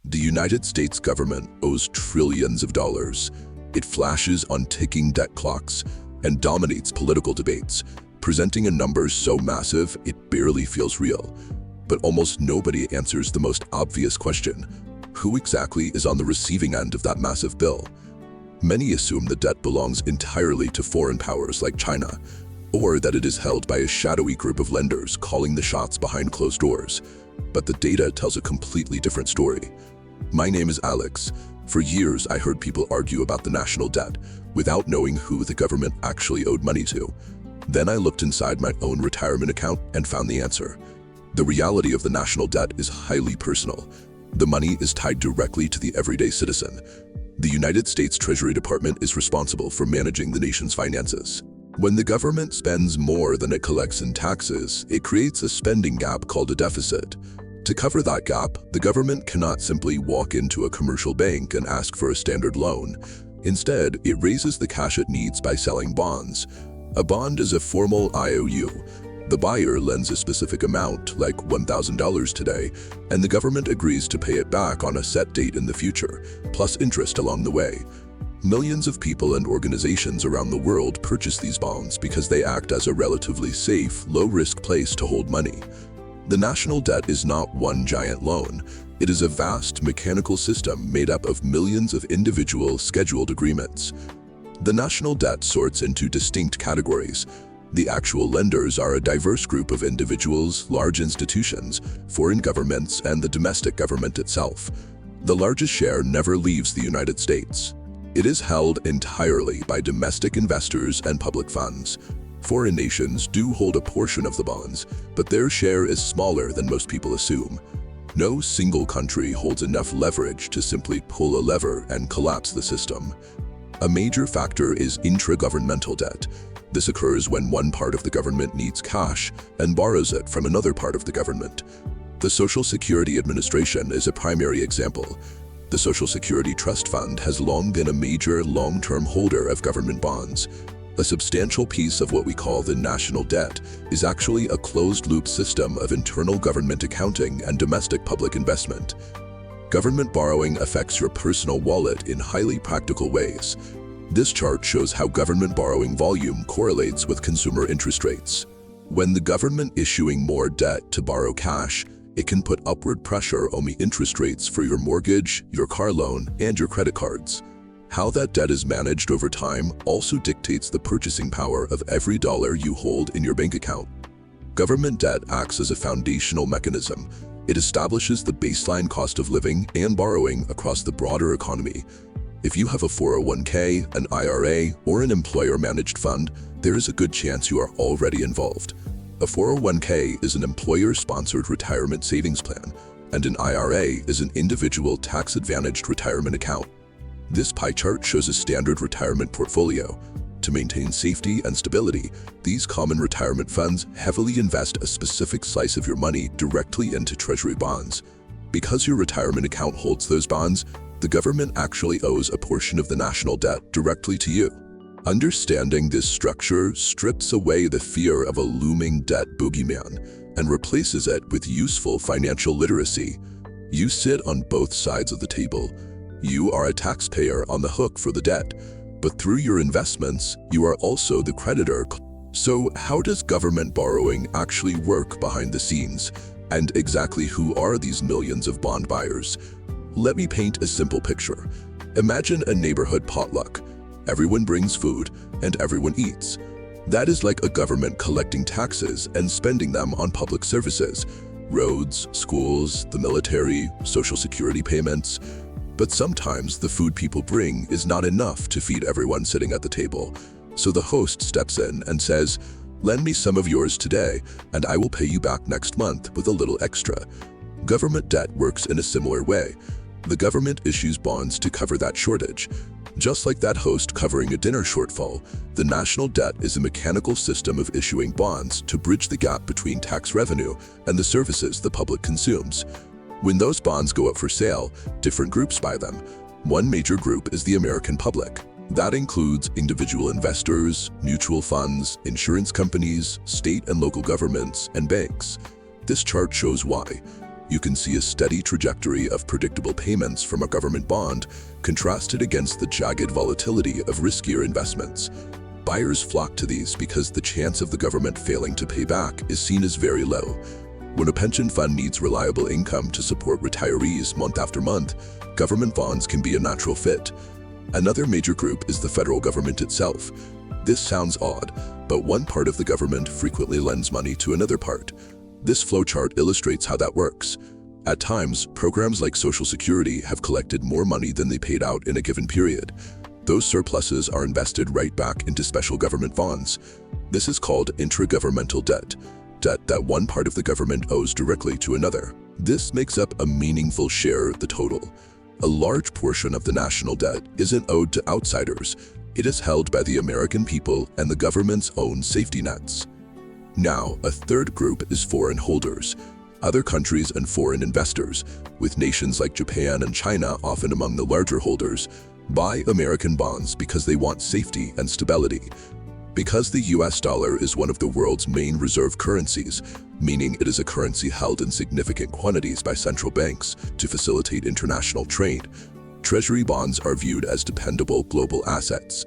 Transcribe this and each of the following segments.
The United States government owes trillions of dollars. It flashes on ticking debt clocks and dominates political debates, presenting a number so massive it barely feels real. But almost nobody answers the most obvious question: who exactly is on the receiving end of that massive bill? Many assume the debt belongs entirely to foreign powers like China, or that it is held by a shadowy group of lenders calling the shots behind closed doors. But the data tells a completely different story. My name is Alex. For years, I heard people argue about the national debt without knowing who the government actually owed money to. Then I looked inside my own retirement account and found the answer. The reality of the national debt is highly personal. The money is tied directly to the everyday citizen. The United States Treasury Department is responsible for managing the nation's finances. When the government spends more than it collects in taxes, it creates a spending gap called a deficit. To cover that gap, the government cannot simply walk into a commercial bank and ask for a standard loan. Instead, it raises the cash it needs by selling bonds. A bond is a formal IOU. The buyer lends a specific amount, like $1,000 today, and the government agrees to pay it back on a set date in the future, plus interest along the way. Millions of people and organizations around the world purchase these bonds because they act as a relatively safe, low-risk place to hold money. The national debt is not one giant loan. It is a vast mechanical system made up of millions of individual scheduled agreements. The national debt sorts into distinct categories. The actual lenders are a diverse group of individuals, large institutions, foreign governments, and the domestic government itself. The largest share never leaves the United States. It is held entirely by domestic investors and public funds. Foreign nations do hold a portion of the bonds, but their share is smaller than most people assume. No single country holds enough leverage to simply pull a lever and collapse the system. A major factor is intragovernmental debt. This occurs when one part of the government needs cash and borrows it from another part of the government. The Social Security Administration is a primary example. The Social Security Trust Fund has long been a major long-term holder of government bonds. A substantial piece of what we call the national debt is actually a closed-loop system of internal government accounting and domestic public investment. Government borrowing affects your personal wallet in highly practical ways. This chart shows how government borrowing volume correlates with consumer interest rates. When the government issuing more debt to borrow cash, it can put upward pressure on the interest rates for your mortgage, your car loan, and your credit cards. How that debt is managed over time also dictates the purchasing power of every dollar you hold in your bank account. Government debt acts as a foundational mechanism. It establishes the baseline cost of living and borrowing across the broader economy. If you have a 401k, an IRA, or an employer-managed fund, there is a good chance you are already involved. A 401k is an employer-sponsored retirement savings plan, and an IRA is an individual tax-advantaged retirement account. This pie chart shows a standard retirement portfolio. To maintain safety and stability, these common retirement funds heavily invest a specific slice of your money directly into Treasury bonds. Because your retirement account holds those bonds, the government actually owes a portion of the national debt directly to you. Understanding this structure strips away the fear of a looming debt boogeyman and replaces it with useful financial literacy. You sit on both sides of the table. You are a taxpayer on the hook for the debt, but through your investments, you are also the creditor. So how does government borrowing actually work behind the scenes? And exactly who are these millions of bond buyers? Let me paint a simple picture. Imagine a neighborhood potluck. Everyone brings food and everyone eats. That is like a government collecting taxes and spending them on public services, roads, schools, the military, social security payments. But sometimes the food people bring is not enough to feed everyone sitting at the table. So the host steps in and says, "Lend me some of yours today, and I will pay you back next month with a little extra." Government debt works in a similar way. The government issues bonds to cover that shortage. Just like that host covering a dinner shortfall, the national debt is a mechanical system of issuing bonds to bridge the gap between tax revenue and the services the public consumes. When those bonds go up for sale, different groups buy them. One major group is the American public. That includes individual investors, mutual funds, insurance companies, state and local governments, and banks. This chart shows why. You can see a steady trajectory of predictable payments from a government bond, contrasted against the jagged volatility of riskier investments. Buyers flock to these because the chance of the government failing to pay back is seen as very low. When a pension fund needs reliable income to support retirees month after month, government bonds can be a natural fit. Another major group is the federal government itself. This sounds odd, but one part of the government frequently lends money to another part. This flowchart illustrates how that works. At times, programs like Social Security have collected more money than they paid out in a given period. Those surpluses are invested right back into special government bonds. This is called intragovernmental debt, debt that one part of the government owes directly to another. This makes up a meaningful share of the total. A large portion of the national debt isn't owed to outsiders. It is held by the American people and the government's own safety nets. Now, a third group is foreign holders, other countries and foreign investors, with nations like Japan and China often among the larger holders, buy American bonds because they want safety and stability. Because the US dollar is one of the world's main reserve currencies, meaning it is a currency held in significant quantities by central banks to facilitate international trade, Treasury bonds are viewed as dependable global assets.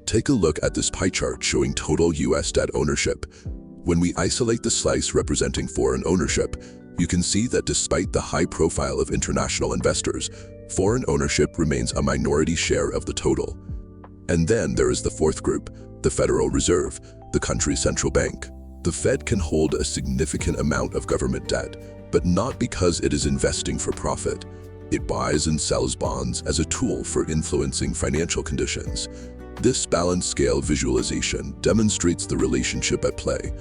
Take a look at this pie chart showing total US debt ownership. When we isolate the slice representing foreign ownership, you can see that despite the high profile of international investors, foreign ownership remains a minority share of the total. And then there is the fourth group, the Federal Reserve, the country's central bank. The Fed can hold a significant amount of government debt, but not because it is investing for profit. It buys and sells bonds as a tool for influencing financial conditions. This balanced scale visualization demonstrates the relationship at play.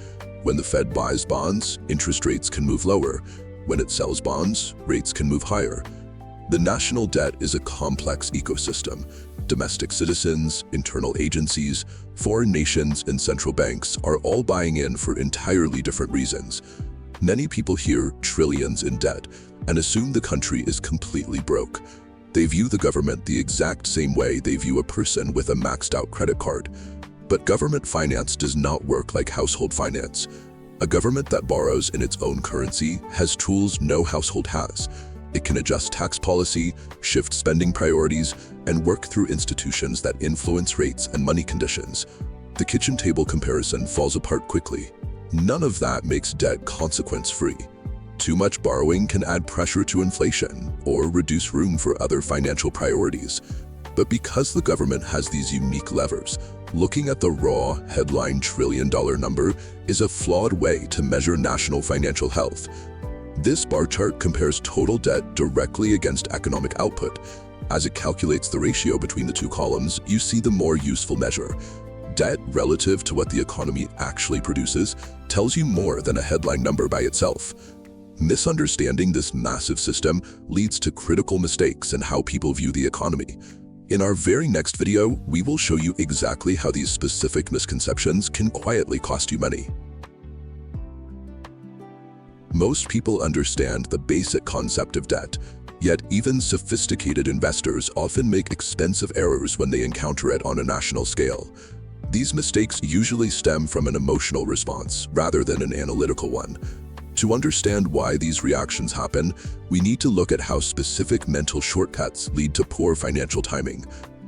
When the Fed buys bonds, interest rates can move lower. When it sells bonds, rates can move higher. The national debt is a complex ecosystem. Domestic citizens, internal agencies, foreign nations, and central banks are all buying in for entirely different reasons. Many people hear trillions in debt and assume the country is completely broke. They view the government the exact same way they view a person with a maxed-out credit card. But government finance does not work like household finance. A government that borrows in its own currency has tools no household has. It can adjust tax policy, shift spending priorities, and work through institutions that influence rates and money conditions. The kitchen table comparison falls apart quickly. None of that makes debt consequence-free. Too much borrowing can add pressure to inflation or reduce room for other financial priorities. But because the government has these unique levers, looking at the raw headline trillion-dollar number is a flawed way to measure national financial health. This bar chart compares total debt directly against economic output. As it calculates the ratio between the two columns, you see the more useful measure. Debt relative to what the economy actually produces tells you more than a headline number by itself. Misunderstanding this massive system leads to critical mistakes in how people view the economy. In our very next video, we will show you exactly how these specific misconceptions can quietly cost you money. Most people understand the basic concept of debt, yet even sophisticated investors often make expensive errors when they encounter it on a national scale. These mistakes usually stem from an emotional response rather than an analytical one. To understand why these reactions happen, we need to look at how specific mental shortcuts lead to poor financial timing.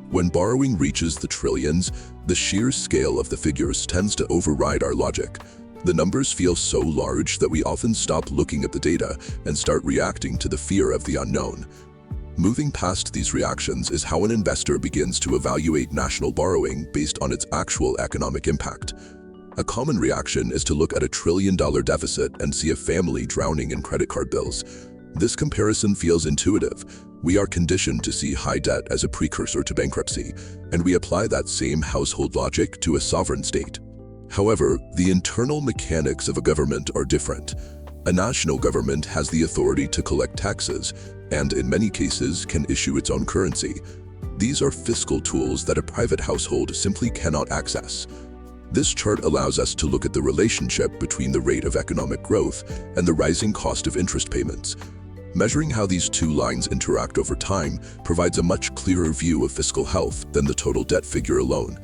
When borrowing reaches the trillions, the sheer scale of the figures tends to override our logic. The numbers feel so large that we often stop looking at the data and start reacting to the fear of the unknown. Moving past these reactions is how an investor begins to evaluate national borrowing based on its actual economic impact. A common reaction is to look at $1 trillion deficit and see a family drowning in credit card bills. This comparison feels intuitive. We are conditioned to see high debt as a precursor to bankruptcy, and we apply that same household logic to a sovereign state. However, the internal mechanics of a government are different. A national government has the authority to collect taxes, and in many cases can issue its own currency. These are fiscal tools that a private household simply cannot access. This chart allows us to look at the relationship between the rate of economic growth and the rising cost of interest payments. Measuring how these two lines interact over time provides a much clearer view of fiscal health than the total debt figure alone.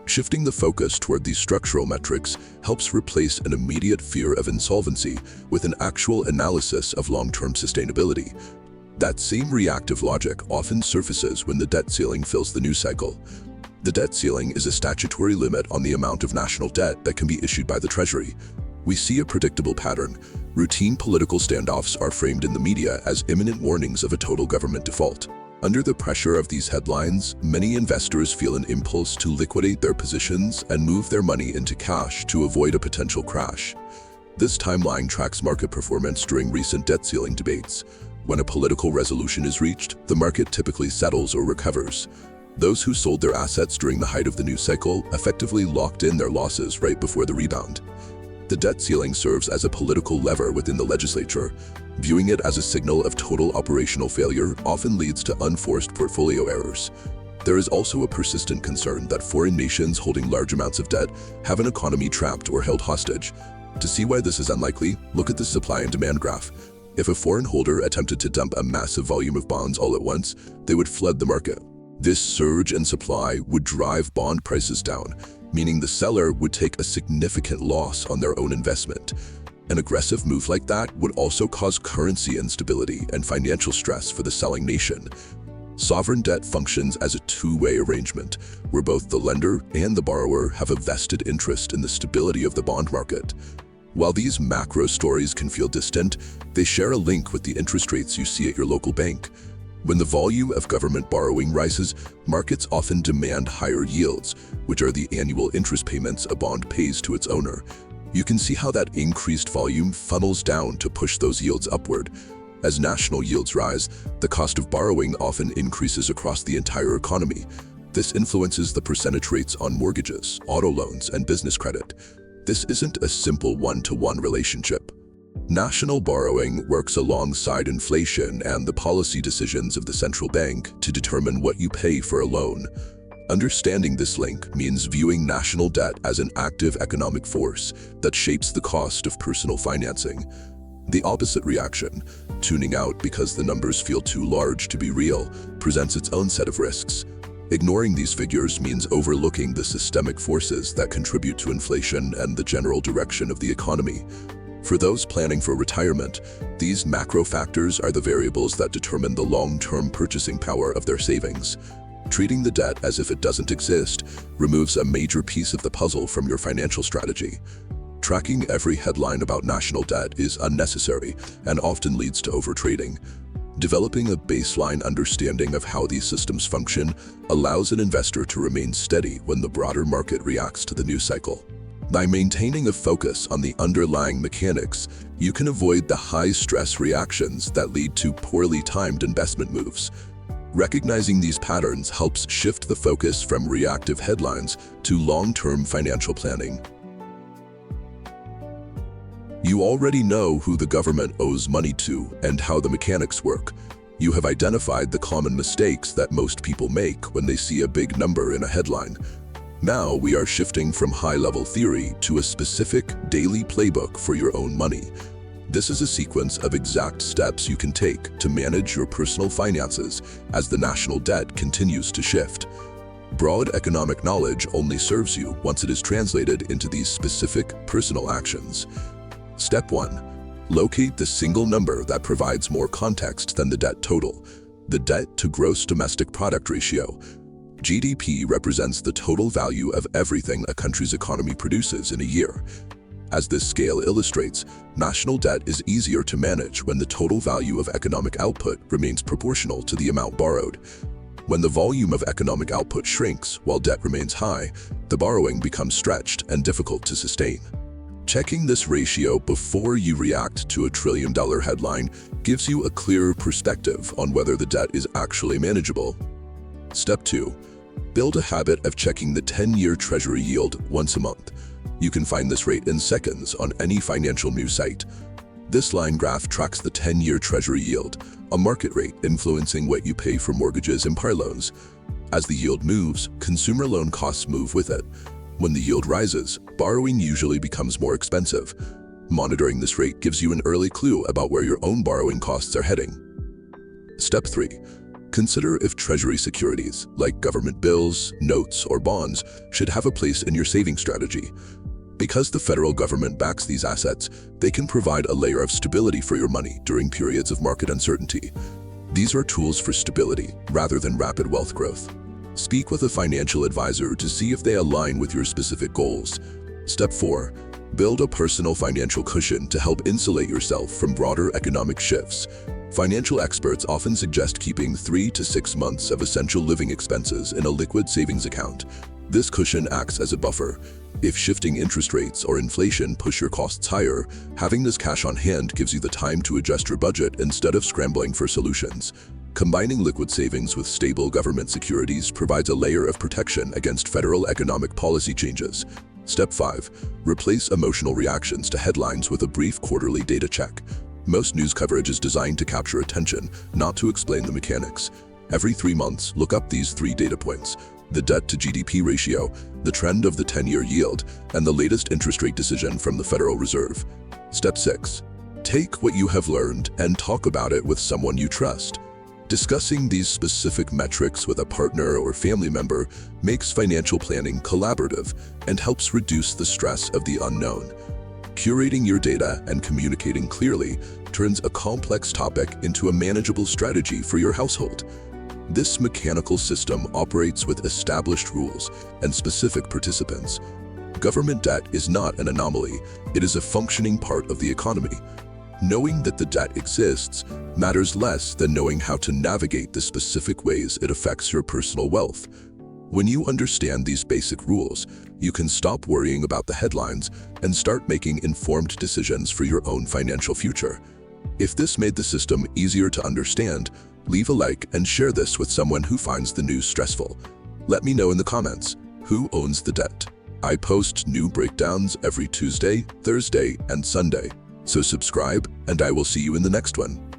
Shifting the focus toward these structural metrics helps replace an immediate fear of insolvency with an actual analysis of long-term sustainability. That same reactive logic often surfaces when the debt ceiling fills the news cycle. The debt ceiling is a statutory limit on the amount of national debt that can be issued by the Treasury. We see a predictable pattern. Routine political standoffs are framed in the media as imminent warnings of a total government default. Under the pressure of these headlines, many investors feel an impulse to liquidate their positions and move their money into cash to avoid a potential crash. This timeline tracks market performance during recent debt ceiling debates. When a political resolution is reached, the market typically settles or recovers. Those who sold their assets during the height of the news cycle effectively locked in their losses right before the rebound. The debt ceiling serves as a political lever within the legislature. Viewing it as a signal of total operational failure often leads to unforced portfolio errors. There is also a persistent concern that foreign nations holding large amounts of debt have an economy trapped or held hostage. To see why this is unlikely, look at the supply and demand graph. If a foreign holder attempted to dump a massive volume of bonds all at once, they would flood the market. This surge in supply would drive bond prices down, meaning the seller would take a significant loss on their own investment. An aggressive move like that would also cause currency instability and financial stress for the selling nation. Sovereign debt functions as a two-way arrangement, where both the lender and the borrower have a vested interest in the stability of the bond market. While these macro stories can feel distant, they share a link with the interest rates you see at your local bank. When the volume of government borrowing rises, markets often demand higher yields, which are the annual interest payments a bond pays to its owner. You can see how that increased volume funnels down to push those yields upward. As national yields rise, the cost of borrowing often increases across the entire economy. This influences the percentage rates on mortgages, auto loans, and business credit. This isn't a simple one-to-one relationship. National borrowing works alongside inflation and the policy decisions of the central bank to determine what you pay for a loan. Understanding this link means viewing national debt as an active economic force that shapes the cost of personal financing. The opposite reaction, tuning out because the numbers feel too large to be real, presents its own set of risks. Ignoring these figures means overlooking the systemic forces that contribute to inflation and the general direction of the economy. For those planning for retirement, these macro factors are the variables that determine the long-term purchasing power of their savings. Treating the debt as if it doesn't exist removes a major piece of the puzzle from your financial strategy. Tracking every headline about national debt is unnecessary and often leads to overtrading. Developing a baseline understanding of how these systems function allows an investor to remain steady when the broader market reacts to the news cycle. By maintaining a focus on the underlying mechanics, you can avoid the high-stress reactions that lead to poorly timed investment moves. Recognizing these patterns helps shift the focus from reactive headlines to long-term financial planning. You already know who the government owes money to and how the mechanics work. You have identified the common mistakes that most people make when they see a big number in a headline. Now we are shifting from high-level theory to a specific daily playbook for your own money. This is a sequence of exact steps you can take to manage your personal finances as the national debt continues to shift. Broad economic knowledge only serves you once it is translated into these specific personal actions. Step 1. Locate the single number that provides more context than the debt total, the debt to gross domestic product ratio. GDP represents the total value of everything a country's economy produces in a year. As this scale illustrates, national debt is easier to manage when the total value of economic output remains proportional to the amount borrowed. When the volume of economic output shrinks while debt remains high, the borrowing becomes stretched and difficult to sustain. Checking this ratio before you react to a trillion-dollar headline gives you a clearer perspective on whether the debt is actually manageable. Step 2. Build a habit of checking the 10-year Treasury yield once a month. You can find this rate in seconds on any financial news site. This line graph tracks the 10-year Treasury yield, a market rate influencing what you pay for mortgages and car loans. As the yield moves, consumer loan costs move with it. When the yield rises, borrowing usually becomes more expensive. Monitoring this rate gives you an early clue about where your own borrowing costs are heading. Step 3. Consider if Treasury securities, like government bills, notes, or bonds, should have a place in your saving strategy. Because the federal government backs these assets, they can provide a layer of stability for your money during periods of market uncertainty. These are tools for stability rather than rapid wealth growth. Speak with a financial advisor to see if they align with your specific goals. Step 4. Build a personal financial cushion to help insulate yourself from broader economic shifts. Financial experts often suggest keeping 3 to 6 months of essential living expenses in a liquid savings account. This cushion acts as a buffer. If shifting interest rates or inflation push your costs higher, having this cash on hand gives you the time to adjust your budget instead of scrambling for solutions. Combining liquid savings with stable government securities provides a layer of protection against federal economic policy changes. Step 5. Replace emotional reactions to headlines with a brief quarterly data check. Most news coverage is designed to capture attention, not to explain the mechanics. Every 3 months, look up these 3 data points: the debt-to-GDP ratio, the trend of the 10-year yield, and the latest interest rate decision from the Federal Reserve. Step 6. Take what you have learned and talk about it with someone you trust. Discussing these specific metrics with a partner or family member makes financial planning collaborative and helps reduce the stress of the unknown. Curating your data and communicating clearly turns a complex topic into a manageable strategy for your household. This mechanical system operates with established rules and specific participants. Government debt is not an anomaly, it is a functioning part of the economy. Knowing that the debt exists matters less than knowing how to navigate the specific ways it affects your personal wealth. When you understand these basic rules, you can stop worrying about the headlines and start making informed decisions for your own financial future. If this made the system easier to understand, leave a like and share this with someone who finds the news stressful. Let me know in the comments, who owns the debt? I post new breakdowns every Tuesday, Thursday, and Sunday. So subscribe, and I will see you in the next one.